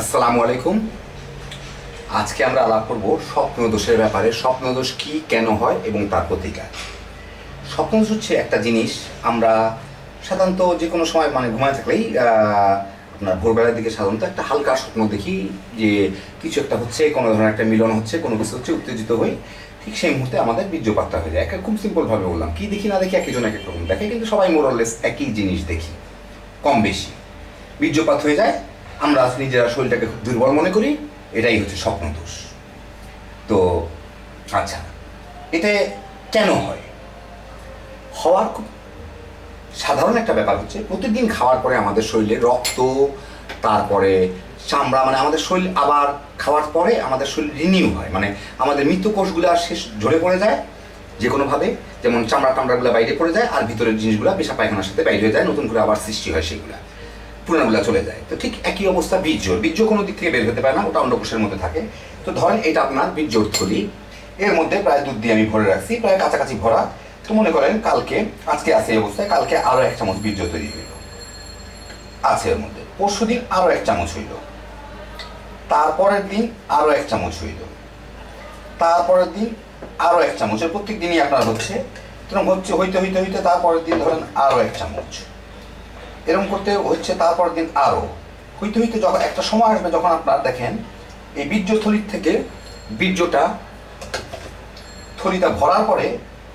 আসসালামু আলাইকুম। আজকে আমরা আলাপ করব স্বপ্নদোষের ব্যাপারে। স্বপ্নদোষ কি, কেন হয় এবং তার প্রতিকার। স্বপ্নদোষ হচ্ছে একটা জিনিস, আমরা সাধারণত যে কোনো সময় ঘুমায় থাকলেই আপনার ভোরবেলার দিকে সাধারণত একটা হালকা স্বপ্ন দেখি যে কিছু একটা হচ্ছে, কোনো ধরনের একটা মিলন হচ্ছে, কোনো কিছু হচ্ছে, উত্তেজিত হই। ঠিক সেই মুহূর্তে আমাদের বীর্যপাতটা হয়ে যায়। একটা খুব সিম্পলভাবে বললাম, কি দেখি না দেখি একজন এক এক রকম দেখে, কিন্তু সবাই মোরলেস একই জিনিস দেখি, কম বেশি বীর্যপাত হয়ে যায়। আমরা নিজেরা শরীরটাকে খুব দুর্বল মনে করি, এটাই হচ্ছে স্বপ্নদোষ। তো আচ্ছা, এটা কেন হয়? হওয়ার খুব সাধারণ একটা ব্যাপার হচ্ছে, প্রতিদিন খাওয়ার পরে আমাদের শরীরে রক্ত, তারপরে চামড়া, আমাদের শরীর আবার খাওয়ার পরে আমাদের শরীর রিনিউ হয়, আমাদের মৃত্যু কোষগুলো শেষ ঝরে পড়ে যায় যে কোনোভাবে, যেমন টামড়াগুলো বাইরে পড়ে যায়, আর ভিতরের জিনিসগুলো পেশা পায়খানার সাথে বাইরে হয়ে যায়, নতুন করে আবার সৃষ্টি হয়, সেগুলা পুরানোগুলা চলে যায়। তো ঠিক একই অবস্থা বীর্য কোনো দিক থেকে বের হতে পারে না, ওটা অন্ডকোষের মধ্যে থাকে। তো ধরেন এটা আপনার বীর্যর থলি, এর মধ্যে প্রায় দুধ দিয়ে আমি ভরে রাখছি, প্রায় কাছাকাছি ভরা। তো মনে করেন আজকে আছে এই অবস্থায়, কালকে আরো 1 চামচ বীর্য তৈরি হইল, আছে এর মধ্যে। পরশুদিন আরো 1 চামচ হইল, তারপরের দিন আরো 1 চামচ হইল, তারপরের দিন আরো 1 চামচ। প্রত্যেক দিনই আপনার হচ্ছে, হইতে হইতে হইতে তারপরের দিন ধরেন আরো 1 চামচ, এরকম করতে হচ্ছে। তারপরের দিন আরো হইতে হইতে যখন একটা সময় আসবে, যখন আপনার দেখেন এই বীর্য থলির থেকে বীর্যটা থলিটা ভরার পরে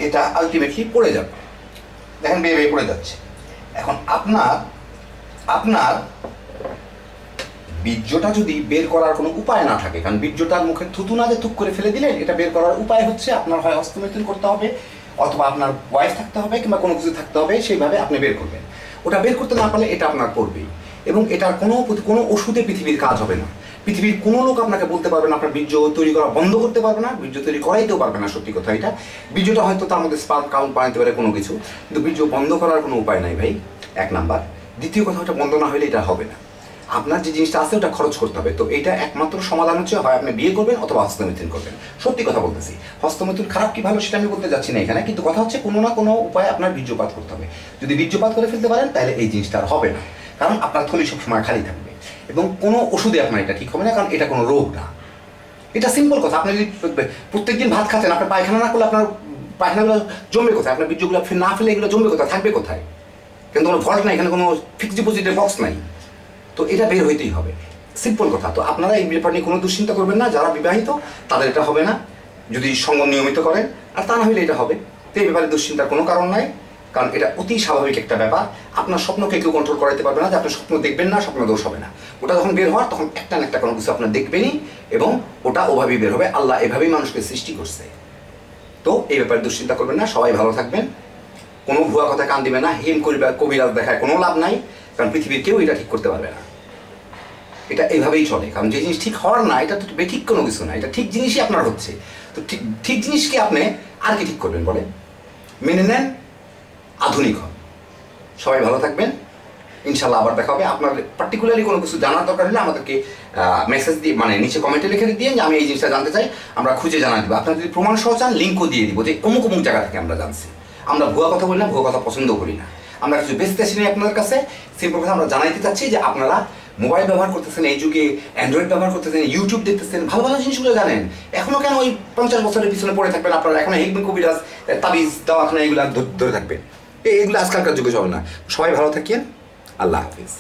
এটা আলটিমেটলি পড়ে যাবে, দেখেন বেয়ে বেয়ে পড়ে যাচ্ছে। এখন আপনার বীর্যটা যদি বের করার কোনো উপায় না থাকে, কারণ বীর্যটার মুখে থুতু না যে থুক করে ফেলে দিলেন, এটা বের করার উপায় হচ্ছে আপনার হয় হস্তমৈথুন করতে হবে, অথবা আপনার ওয়াইফ থাকতে হবে, কিংবা কোনো কিছু থাকতে হবে, সেইভাবে আপনি বের করবেন। ওটা বের করতে না পারলে এটা আপনার পড়বেই, এবং এটার কোনো ওষুধে পৃথিবীর কাজ হবে না। পৃথিবীর কোনো লোক আপনাকে বলতে পারবে না, আপনার বীর্য তৈরি করা বন্ধ করতে পারবে না, বীর্য তৈরি করাইতেও পারবে না। সত্যি কথা এটা, বীর্যটা হয়তো তার মধ্যে স্পার্ম কাউন্ট বানাইতে পারে কোনো কিছু, কিন্তু বীর্য বন্ধ করার কোনো উপায় নাই ভাই, 1 নাম্বার। দ্বিতীয় কথা, ওটা বন্ধ না হলে এটা হবে না। আপনার যে জিনিসটা আছে ওটা খরচ করতে হবে। তো এটা একমাত্র সমাধান হচ্ছে, হয় আপনি বিয়ে করবেন অথবা হস্তমৈথুন করবেন। সত্যি কথা বলতেছি, হস্তমৈথুন খারাপ কি ভালো সেটা আমি বলতে যাচ্ছি না এখানে, কিন্তু কথা হচ্ছে কোনো না কোনো উপায়ে আপনার বীর্যপাত করতে হবে। যদি বীর্যপাত করে ফেলতে পারেন তাহলে এই জিনিসটা আর হবে না, কারণ আপনার থলি সবসময় খালি থাকবে, এবং কোনো ওষুধে আপনার এটা ঠিক হবে না, কারণ এটা কোনো রোগ না। এটা সিম্পল কথা। আপনি যদি প্রত্যেকদিন ভাত খাচ্ছেন, আপনার পায়খানা না করলে আপনার পায়খানাগুলো জমবে কোথায়? আপনার বীর্যগুলো না ফেলে এগুলো জমবে কোথায়, থাকবে কোথায়? কিন্তু কোনো ভল্ট নাই, এখানে কোনো ফিক্সড ডিপোজিটের বক্স নাই। তো এটা বের হইতেই হবে, সিম্পল কথা। তো আপনারা এই ব্যাপার নিয়ে কোনো দুশ্চিন্তা করবেন না। যারা বিবাহিত তাদের এটা হবে না, যদি সঙ্গম নিয়মিত করেন, আর তা না হলে এটা হবে। তো এই ব্যাপারে দুশ্চিন্তার কোনো কারণ নাই, কারণ এটা অতি স্বাভাবিক একটা ব্যাপার। আপনার স্বপ্নকে কেউ কন্ট্রোল করাতে পারবে না যে আপনি স্বপ্ন দেখবেন না, স্বপ্ন দোষ হবে না। ওটা যখন বের হওয়ার, তখন একটা না একটা কোনো কিছু আপনার দেখবেনই, এবং ওটা ওভাবেই বের হবে। আল্লাহ এভাবেই মানুষকে সৃষ্টি করছে। তো এই ব্যাপারে দুশ্চিন্তা করবেন না, সবাই ভালো থাকবেন। কোনো ভুয়া কথা কান দিবে না, হিম কবিরাজ দেখায় কোনো লাভ নাই, কারণ পৃথিবীর কেউ এটা ঠিক করতে পারবে না। এটা এইভাবেই চলে, কারণ যে জিনিস ঠিক হওয়ার না, এটা তো বেঠিক কোনো কিছু না, এটা ঠিক জিনিসই আপনার হচ্ছে। তো ঠিক জিনিসকে আপনি আর কি ঠিক করবেন বলে? মেনে নেন, আধুনিক হন। সবাই ভালো থাকবেন, ইনশাল্লাহ আবার দেখা হবে। আপনার পার্টিকুলারলি কোনো কিছু জানার দরকার হলে আমাদেরকে মেসেজ দিয়ে, নিচে কমেন্টে লিখে দিয়ে যে আমি এই জিনিসটা জানতে চাই, আমরা খুঁজে জানা দিব। আপনার যদি প্রমাণ সহ চান, লিঙ্কও দিয়ে দিব যে অমুক অমুক জায়গা থেকে আমরা জানছি। আমরা ভুয়া কথা বলি না, ভুয়া কথা পছন্দ করি না। আমরা কিছু বেচতে আসি না আপনাদের কাছে, সিম্পল কথা আমরা জানাইতে চাচ্ছি যে আপনারা মোবাইল ব্যবহার করতেছেন, এই যুগে অ্যান্ড্রয়েড ব্যবহার করতেছেন, ইউটিউব দেখতেছেন, ভালো ভালো জিনিসগুলো জানেন। এখনও কেন ওই 50 বছরের পিছনে পড়ে থাকবেন? আপনারা এখন হেকমি কবিরাজ, তাবিজ, দাওয়াখানা এগুলো ধরে থাকবেন। এগুলো আজকালকার যুগে চলে না। সবাই ভালো থাকেন, আল্লাহ হাফিজ।